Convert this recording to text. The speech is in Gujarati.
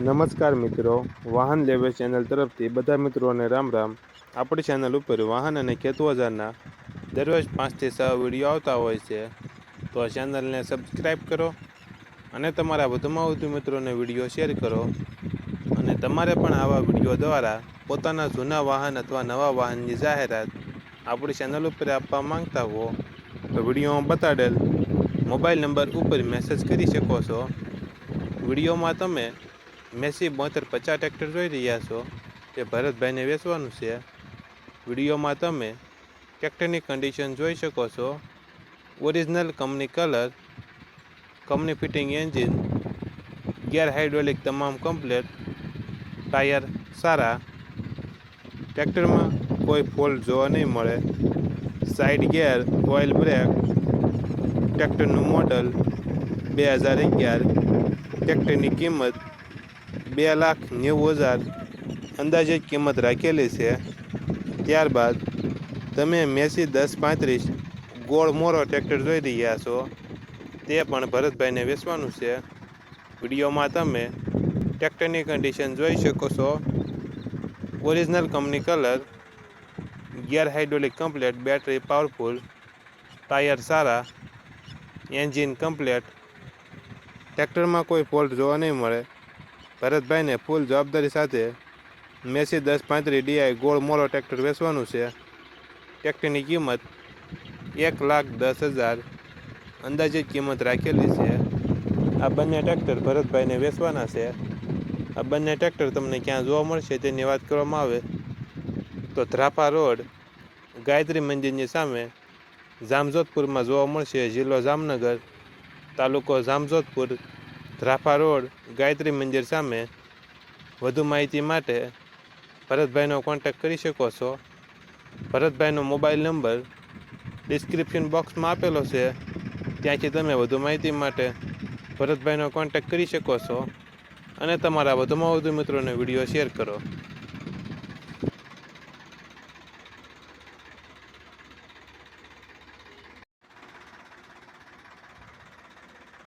નમસ્કાર મિત્રો, વાહન લેવે ચેનલ તરફથી બધા મિત્રોને રામ રામ. આપણી ચેનલ ઉપર વાહન અને ખેતવજારના દરરોજ 5 થી 6 વિડીયો આવતા હોય છે, તો આ ચેનલને સબસ્ક્રાઈબ કરો અને તમારા વધુમાં વધુ મિત્રોને વિડીયો શેર કરો. અને તમારે પણ આવા વિડીયો દ્વારા પોતાના જૂના વાહન અથવા નવા વાહનની જાહેરાત આપણી ચેનલ ઉપર આપવા માંગતા હો તો વિડીયોમાં બતાડેલ મોબાઈલ નંબર ઉપર મેસેજ કરી શકો છો. વિડીયોમાં તમે મેસી 7250 ટ્રેક્ટર જોઈ રહ્યા છો, તે ભરતભાઈને વેચવાનું છે. વિડીયોમાં તમે ટ્રેક્ટરની કન્ડિશન જોઈ શકો છો. Original company colour, company fitting engine, gear hydraulic તમામ કમ્પ્લેટ, ટાયર સારા, ટ્રેક્ટરમાં કોઈ ફોલ્ટ જોવા નહીં મળે. સાઇડ ગિયર, ઓઇલ બ્રેક, ટ્રેક્ટરનું મોડલ 2011, ટ્રેક્ટરની કિંમત 2,90,000 અંદાજિત કિંમત રાખેલી છે. ત્યારબાદ તમે મેસી 1035 ગોળ મોરો ટ્રેક્ટર જોઈ રહ્યા છો, તે પણ ભરતભાઈને વેચવાનું છે. વિડીયોમાં તમે ટ્રેક્ટરની કન્ડિશન જોઈ શકો છો. Original company colour, gear hydraulic complete, battery powerful, tyre સારા, એન્જિન કમ્પ્લેટ, ટ્રેક્ટરમાં કોઈ ફોલ્ટ જોવા નહીં મળે. ભરતભાઈને ફૂલ જવાબદારી સાથે મેસી 1035 ડીઆઈ ગોળ મોરો ટ્રેક્ટર વેચવાનું છે. ટ્રેક્ટરની કિંમત 1,10,000 અંદાજિત કિંમત રાખેલી છે. આ બંને ટ્રેક્ટર ભરતભાઈને વેચવાના છે. આ બંને ટ્રેક્ટર તમને ક્યાં જોવા મળશે તેની વાત કરવામાં આવે તો ધ્રાપા રોડ, ગાયત્રી મંદિરની સામે, જામજોધપુરમાં જોવા મળશે. જિલ્લો જામનગર, તાલુકો જામજોધપુર, ધ્રાપા રોડ, ગાયત્રી મંદિર સામે. વધુ માહિતી માટે ભરતભાઈનો કોન્ટેક્ટ કરી શકો છો. ભરતભાઈનો મોબાઈલ નંબર ડિસ્ક્રિપ્શન બોક્સમાં આપેલો છે, ત્યાંથી તમે વધુ માહિતી માટે ભરતભાઈનો કોન્ટેક્ટ કરી શકો છો અને તમારા વધુમાં વધુ મિત્રોને વિડીયો શેર કરો.